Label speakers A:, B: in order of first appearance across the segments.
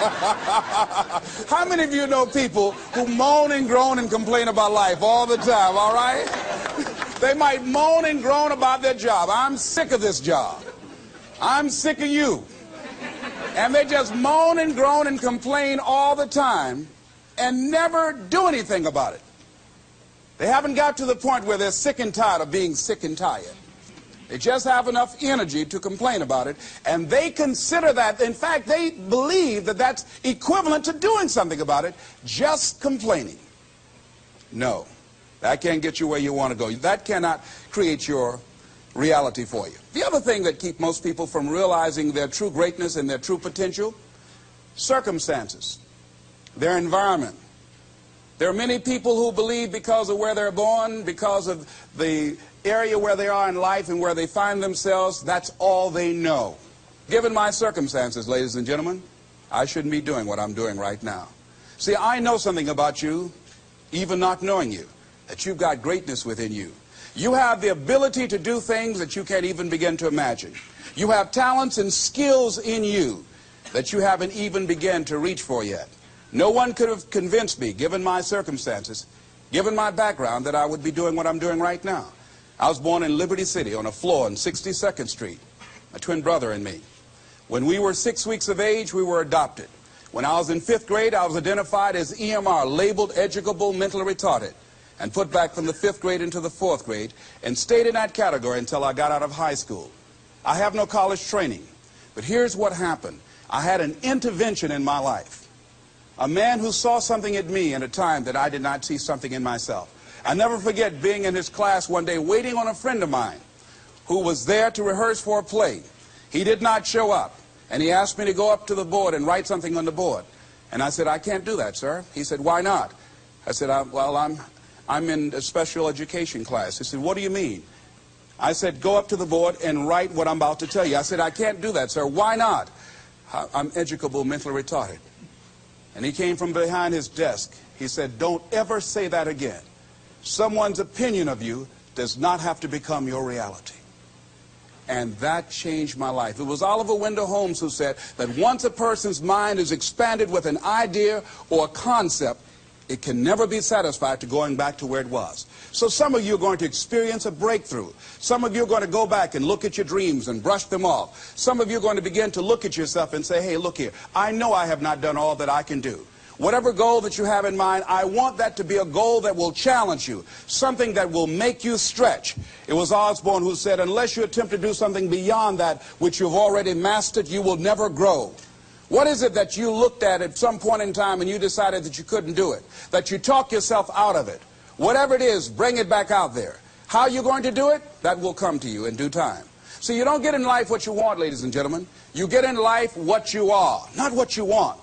A: How many of you know people who moan and groan and complain about life all the time, all right? They might moan and groan about their job. I'm sick of this job. I'm sick of you. And they just moan and groan and complain all the time and never do anything about it. They haven't got to the point where they're sick and tired of being sick and tired. They just have enough energy to complain about it, and they consider that, in fact, they believe that that's equivalent to doing something about it, just complaining. No, that can't get you where you want to go. That cannot create your reality for you. The other thing that keeps most people from realizing their true greatness and their true potential, circumstances, their environment. There are many people who believe because of where they're born, because of the area where they are in life and where they find themselves, that's all they know. Given my circumstances, ladies and gentlemen, I shouldn't be doing what I'm doing right now. See, I know something about you, even not knowing you, that you've got greatness within you. You have the ability to do things that you can't even begin to imagine. You have talents and skills in you that you haven't even begun to reach for yet. No one could have convinced me, given my circumstances, given my background, that I would be doing what I'm doing right now. I was born in Liberty City on a floor on 62nd Street, my twin brother and me. When we were 6 weeks of age, we were adopted. When I was in 5th grade, I was identified as EMR, labeled educable mentally retarded, and put back from the 5th grade into the 4th grade, and stayed in that category until I got out of high school. I have no college training, but here's what happened. I had an intervention in my life. A man who saw something in me at a time that I did not see something in myself. I never forget being in his class one day waiting on a friend of mine who was there to rehearse for a play. He did not show up, and he asked me to go up to the board and write something on the board. And I said, I can't do that, sir. He said, why not? I said, well, I'm in a special education class. He said, what do you mean? I said, go up to the board and write what I'm about to tell you. I said, I can't do that, sir. Why not? I'm educable mentally retarded. And he came from behind his desk. He said, don't ever say that again. Someone's opinion of you does not have to become your reality. And that changed my life. It was Oliver Wendell Holmes who said that once a person's mind is expanded with an idea or a concept, it can never be satisfied to going back to where it was. So some of you are going to experience a breakthrough. Some of you are going to go back and look at your dreams and brush them off. Some of you are going to begin to look at yourself and say, hey, look here, I know I have not done all that I can do. Whatever goal that you have in mind, I want that to be a goal that will challenge you, something that will make you stretch. It was Osborne who said, unless you attempt to do something beyond that which you've already mastered, you will never grow. What is it that you looked at some point in time and you decided that you couldn't do it, that you talked yourself out of it? Whatever it is, bring it back out there. How you're going to do it, that will come to you in due time. So you don't get in life what you want, ladies and gentlemen. You get in life what you are, not what you want.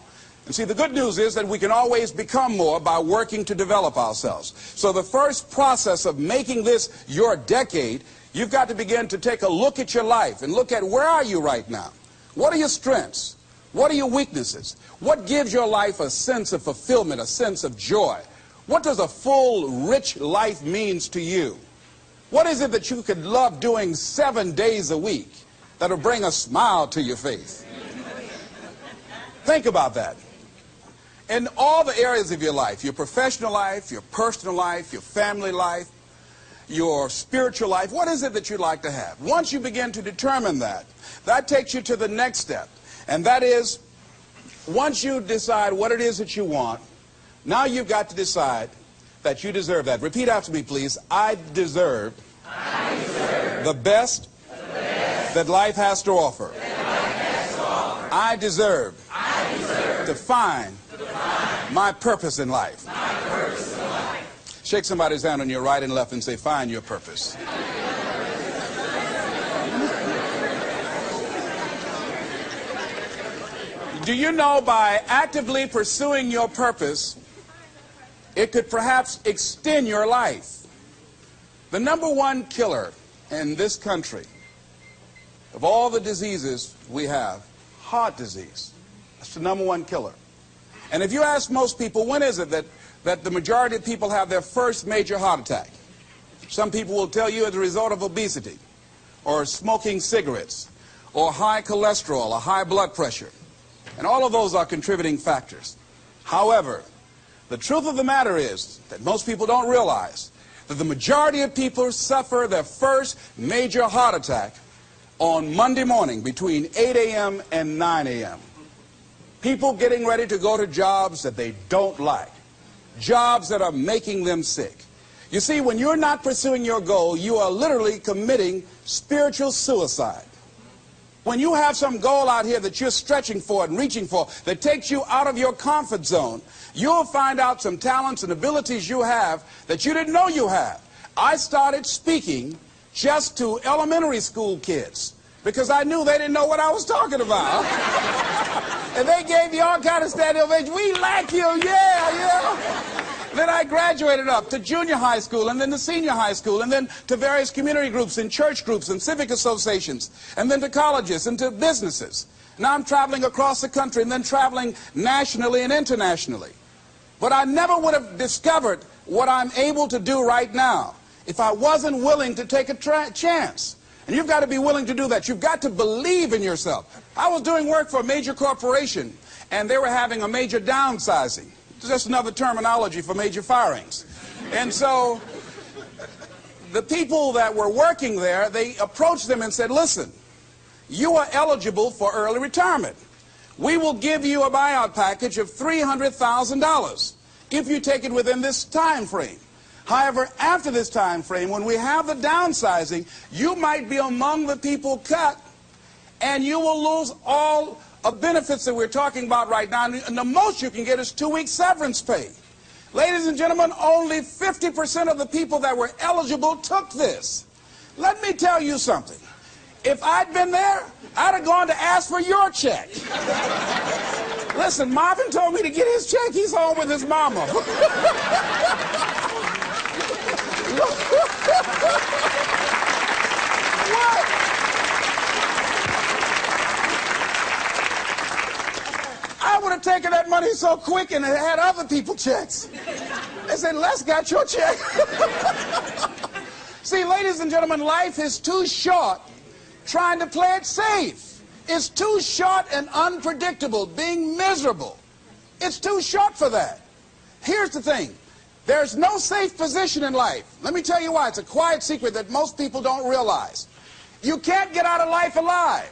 A: And see, the good news is that we can always become more by working to develop ourselves. So the first process of making this your decade, you've got to begin to take a look at your life and look at where are you right now? What are your strengths? What are your weaknesses? What gives your life a sense of fulfillment, a sense of joy? What does a full, rich life means to you? What is it that you could love doing 7 days a week that'll bring a smile to your face? Think about that. In all the areas of your life, your professional life, your personal life, your family life, your spiritual life, what is it that you'd like to have? Once you begin to determine that, that takes you to the next step. And that is, once you decide what it is that you want, now you've got to decide that you deserve that. Repeat after me, please. I deserve the best that life has to offer. I deserve to find my purpose in life. Shake somebody's hand on your right and left and say, find your purpose. Do you know by actively pursuing your purpose, it could perhaps extend your life? The #1 killer in this country of all the diseases we have, heart disease. That's the #1 killer. And if you ask most people, when is it that the majority of people have their first major heart attack? Some people will tell you as a result of obesity, or smoking cigarettes, or high cholesterol, or high blood pressure. And all of those are contributing factors. However, the truth of the matter is that most people don't realize that the majority of people suffer their first major heart attack on Monday morning between 8 a.m. and 9 a.m. People getting ready to go to jobs that they don't like, jobs that are making them sick. You see, when you're not pursuing your goal, you are literally committing spiritual suicide. When you have some goal out here that you're stretching for and reaching for that takes you out of your comfort zone, you'll find out some talents and abilities you have that you didn't know you have. I started speaking just to elementary school kids because I knew they didn't know what I was talking about. And they gave me all kind of standing ovation. We like you, yeah. Then I graduated up to junior high school and then to senior high school and then to various community groups and church groups and civic associations and then to colleges and to businesses. Now I'm traveling across the country and then traveling nationally and internationally. But I never would have discovered what I'm able to do right now if I wasn't willing to take a chance. And you've got to be willing to do that. You've got to believe in yourself. I was doing work for a major corporation and they were having a major downsizing. Just another terminology for major firings. And so the people that were working there, they approached them and said, listen, you are eligible for early retirement. We will give you a buyout package of $300,000 if you take it within this time frame. However, after this time frame, when we have the downsizing, you might be among the people cut and you will lose all of benefits that we're talking about right now, and the most you can get is 2 weeks severance pay. Ladies and gentlemen, only 50% of the people that were eligible took this. Let me tell you something. If I'd been there, I'd have gone to ask for your check. Listen, Marvin told me to get his check. He's home with his mama. What? I would have taken that money so quick and had other people checks. They said, Les got your check. See, ladies and gentlemen, life is too short trying to play it safe. It's too short and unpredictable, being miserable. It's too short for that. Here's the thing. There's no safe position in life. Let me tell you why. It's a quiet secret that most people don't realize. You can't get out of life alive.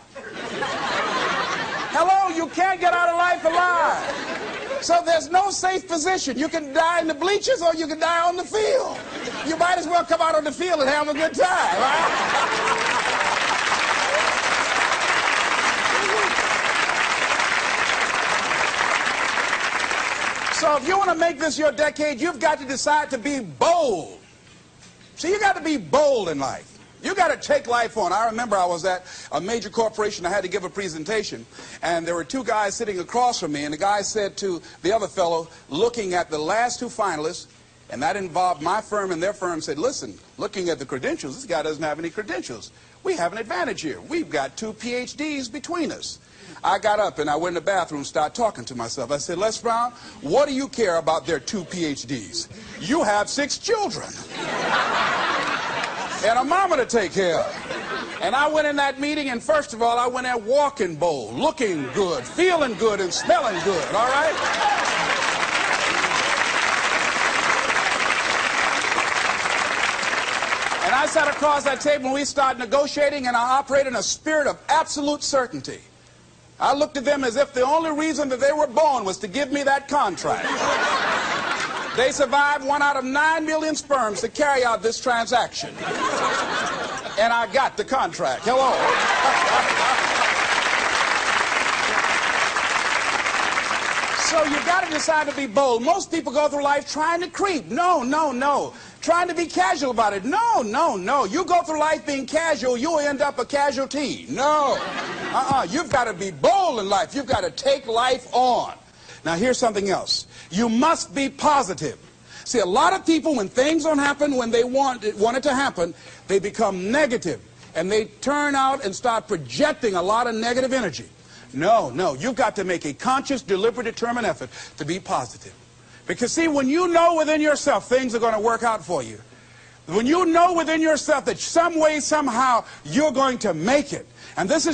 A: Hello, you can't get out of life alive. So there's no safe position. You can die in the bleachers or you can die on the field. You might as well come out on the field and have a good time, right? So if you want to make this your decade, you've got to decide to be bold. See, you got to be bold in life. You got to take life on. I remember I was at a major corporation. I had to give a presentation, and there were two guys sitting across from me, and the guy said to the other fellow, looking at the last two finalists, and that involved my firm and their firm, said, listen, looking at the credentials, this guy doesn't have any credentials. We have an advantage here. We've got 2 PhDs between us. I got up and I went in the bathroom and started talking to myself. I said, Les Brown, what do you care about their 2 PhDs? You have 6 children. And a mama to take care of. And I went in that meeting, and first of all, I went there walking bold, looking good, feeling good, and smelling good, all right? And I sat across that table, and we started negotiating, and I operated in a spirit of absolute certainty. I looked at them as if the only reason that they were born was to give me that contract. They survived 1 out of 9 million sperms to carry out this transaction. And I got the contract. Hello. So you got to decide to be bold. Most people go through life trying to creep. No, no, no. Trying to be casual about it. No, no, no. You go through life being casual, you'll end up a casualty. No. You've got to be bold in life. You've got to take life on. Now, here's something else. You must be positive. See, a lot of people, when things don't happen when they want it to happen, they become negative. And they turn out and start projecting a lot of negative energy. No, no. You've got to make a conscious, deliberate, determined effort to be positive. Because, see, when you know within yourself things are going to work out for you, when you know within yourself that some way, somehow, you're going to make it, And these are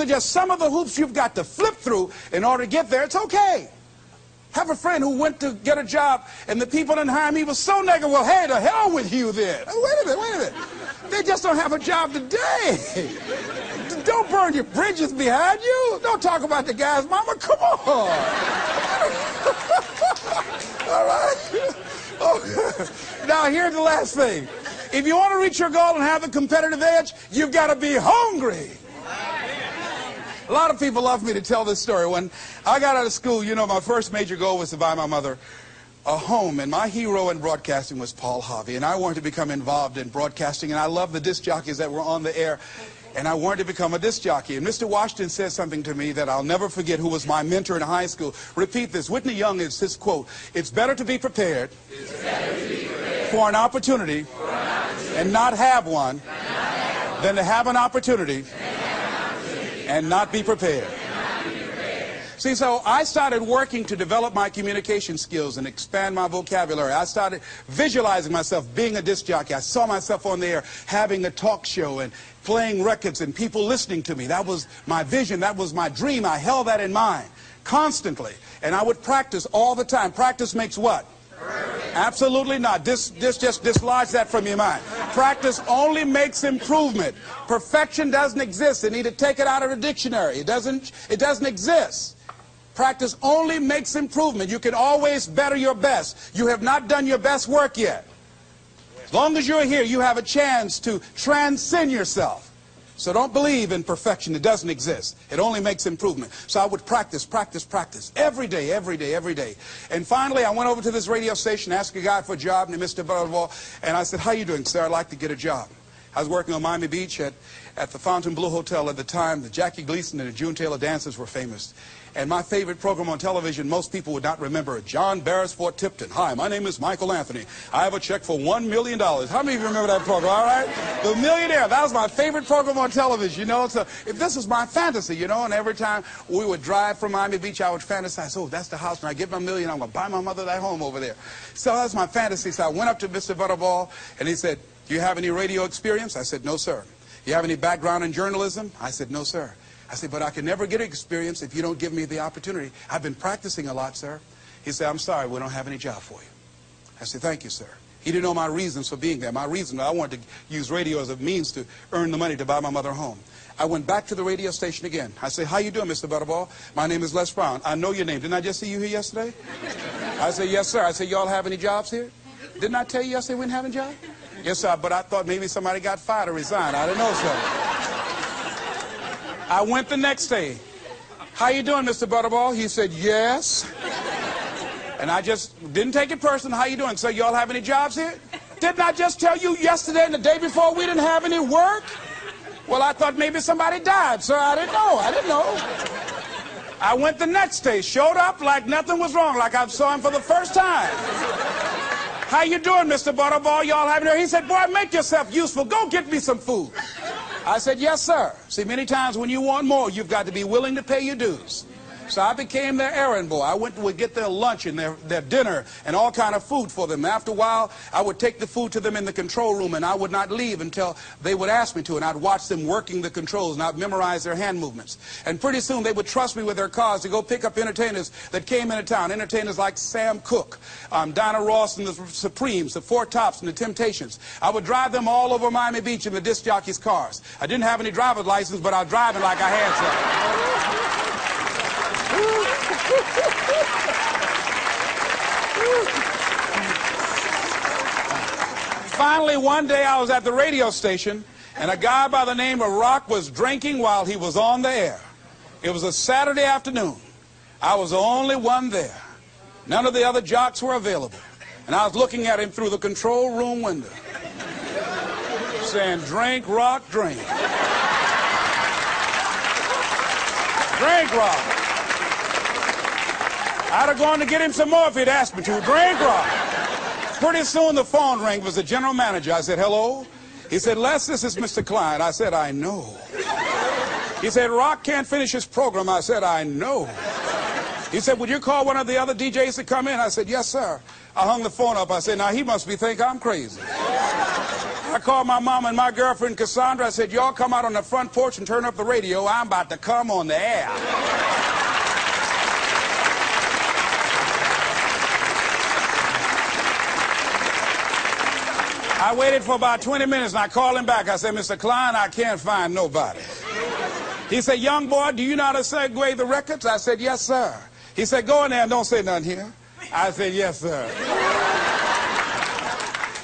A: just some of the hoops you've got to flip through in order to get there. It's okay. Have a friend who went to get a job, and the people didn't hire him. He was so negative. Well, hey, to hell with you then. Wait a minute. They just don't have a job today. Don't burn your bridges behind you. Don't talk about the guy's mama. Come on. All right? Oh. Now, here's the last thing. If you want to reach your goal and have the competitive edge, you've got to be hungry. A lot of people love me to tell this story. When I got out of school, you know, my first major goal was to buy my mother a home, and my hero in broadcasting was Paul Harvey, and I wanted to become involved in broadcasting, and I loved the disc jockeys that were on the air, and I wanted to become a disc jockey. And Mr. Washington said something to me that I'll never forget, who was my mentor in high school. Repeat this. Whitney Young is his quote. It's better to be prepared, for an opportunity, and not have one, than to have an opportunity and not be prepared. See, so I started working to develop my communication skills and expand my vocabulary. I started visualizing myself being a disc jockey. I saw myself on the air having a talk show and playing records and people listening to me. That was my vision. That was my dream. I held that in mind constantly. And I would practice all the time. Practice makes what? Absolutely not. Just dislodge that from your mind. Practice only makes improvement. Perfection doesn't exist. You need to take it out of the dictionary. It doesn't exist. Practice only makes improvement. You can always better your best. You have not done your best work yet. As long as you're here, you have a chance to transcend yourself. So don't believe in perfection. It doesn't exist. It only makes improvement. So I would practice every day. And finally, I went over to this radio station, asked a guy for a job named Mr. Butterball, and I said, how you doing, sir? I'd like to get a job. I was working on Miami Beach at the Fontainebleau Hotel at the time. The Jackie Gleason and the June Taylor dances were famous. And my favorite program on television, most people would not remember it. John Beresford Tipton. Hi, my name is Michael Anthony. I have a check for $1 million. How many of you remember that program, all right? The Millionaire. That was my favorite program on television, you know. So if this is my fantasy, you know, and every time we would drive from Miami Beach, I would fantasize, oh, that's the house. When I get my million, I'm going to buy my mother that home over there. So that was my fantasy. So I went up to Mr. Butterball, and he said, do you have any radio experience? I said, no, sir. Do you have any background in journalism? I said, no, sir. I said, but I can never get experience if you don't give me the opportunity. I've been practicing a lot, sir. He said, I'm sorry, we don't have any job for you. I said, thank you, sir. He didn't know my reasons for being there. My reason, I wanted to use radio as a means to earn the money to buy my mother a home. I went back to the radio station again. I said, how you doing, Mr. Butterball? My name is Les Brown. I know your name. Didn't I just see you here yesterday? I said, yes, sir. I said, y'all have any jobs here? Didn't I tell you yesterday we didn't have a job? Yes, sir, but I thought maybe somebody got fired or resigned. I didn't know, sir. I went the next day. How you doing, Mr. Butterball? He said, yes. And I just didn't take it personal. How you doing? So y'all have any jobs here? Didn't I just tell you yesterday and the day before we didn't have any work? Well, I thought maybe somebody died, sir. I didn't know. I went the next day, showed up like nothing was wrong, like I saw him for the first time. How you doing, Mr. Butterball? Y'all have any? He said, boy, make yourself useful. Go get me some food. I said, yes, sir. See, many times when you want more, you've got to be willing to pay your dues. So I became their errand boy. I would get their lunch and their dinner and all kind of food for them. After a while, I would take the food to them in the control room, and I would not leave until they would ask me to, and I'd watch them working the controls, and I'd memorize their hand movements. And pretty soon, they would trust me with their cars to go pick up entertainers that came into town, entertainers like Sam Cooke, Dinah Ross and the Supremes, the Four Tops and the Temptations. I would drive them all over Miami Beach in the disc jockeys' cars. I didn't have any driver's license, but I was driving like I had some. Finally, one day I was at the radio station, and a guy by the name of Rock was drinking while he was on the air. It was a Saturday afternoon. I was the only one there. None of the other jocks were available. And I was looking at him through the control room window, saying, drink, Rock, drink. Drink, Rock. I'd have gone to get him some more if he'd asked me to. Drink, Rock. Pretty soon the phone rang. It was the general manager. I said, hello? He said, Les, this is Mr. Klein. I said, I know. He said, Rock can't finish his program. I said, I know. He said, would you call one of the other DJs to come in? I said, yes, sir. I hung the phone up. I said, now he must think I'm crazy. I called my mom and my girlfriend Cassandra. I said, y'all come out on the front porch and turn up the radio. I'm about to come on the air. I waited for about 20 minutes and I called him back. I said, Mr. Klein, I can't find nobody. He said, young boy, do you know how to segue the records? I said, yes, sir. He said, go in there and don't say nothing here. I said, yes, sir.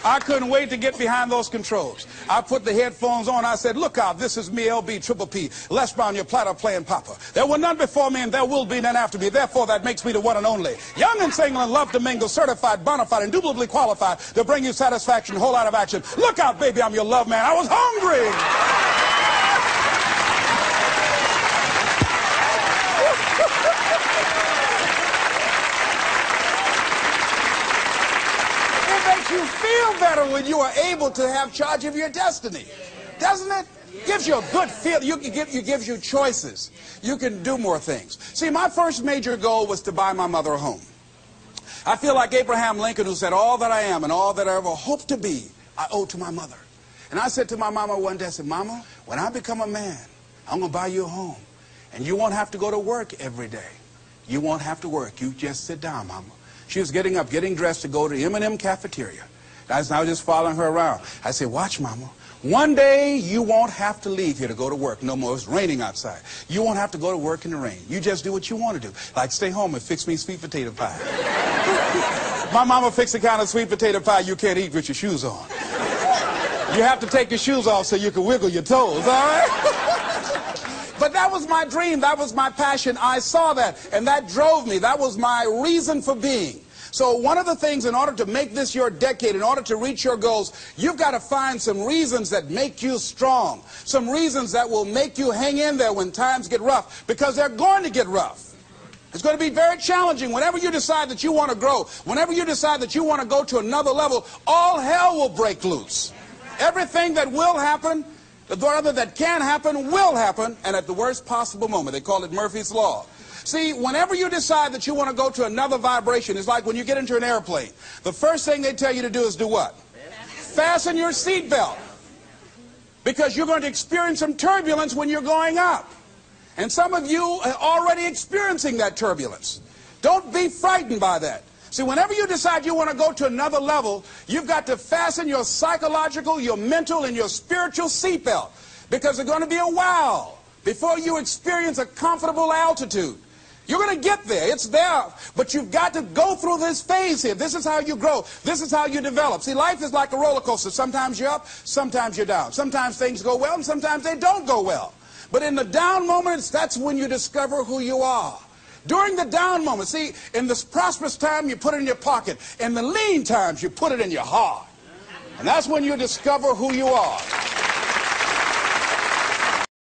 A: I couldn't wait to get behind those controls. I put the headphones on. I said, look out, this is me, LB, Triple P, Les Brown, your platter playing papa. There were none before me and there will be none after me. Therefore, that makes me the one and only. Young and single and love to mingle, certified, bona fide, indubitably qualified to bring you satisfaction, whole lot of action. Look out, baby, I'm your love man. I was hungry. You feel better when you are able to have charge of your destiny, doesn't it? Gives you a good feel. It gives you choices. You can do more things. See, my first major goal was to buy my mother a home. I feel like Abraham Lincoln, who said, all that I am and all that I ever hope to be, I owe to my mother. And I said to my mama one day, I said, Mama, when I become a man, I'm going to buy you a home. And you won't have to go to work every day. You won't have to work. You just sit down, Mama. She was getting up, getting dressed to go to M&M cafeteria. I was just following her around. I said, watch, Mama. One day you won't have to leave here to go to work no more. It's raining outside. You won't have to go to work in the rain. You just do what you want to do. Like stay home and fix me sweet potato pie. My mama fixed the kind of sweet potato pie you can't eat with your shoes on. You have to take your shoes off so you can wiggle your toes, all right? But that was my dream. That was my passion. I saw that, and that drove me. That was my reason for being. So one of the things, in order to make this your decade, in order to reach your goals, you've got to find some reasons that make you strong, some reasons that will make you hang in there when times get rough, because they're going to get rough. It's going to be very challenging. Whenever you decide that you want to grow, whenever you decide that you want to go to another level, all hell will break loose. Everything that will happen, rather that can happen, will happen, and at the worst possible moment. They call it Murphy's Law. See, whenever you decide that you want to go to another vibration, it's like when you get into an airplane. The first thing they tell you to do is do what? Fasten your seatbelt. Because you're going to experience some turbulence when you're going up. And some of you are already experiencing that turbulence. Don't be frightened by that. See, whenever you decide you want to go to another level, you've got to fasten your psychological, your mental, and your spiritual seatbelt. Because it's going to be a while before you experience a comfortable altitude. You're going to get there. It's there. But you've got to go through this phase here. This is how you grow. This is how you develop. See, life is like a roller coaster. Sometimes you're up, sometimes you're down. Sometimes things go well, and sometimes they don't go well. But in the down moments, that's when you discover who you are. During the down moments, see, in this prosperous time, you put it in your pocket. In the lean times, you put it in your heart. And that's when you discover who you are.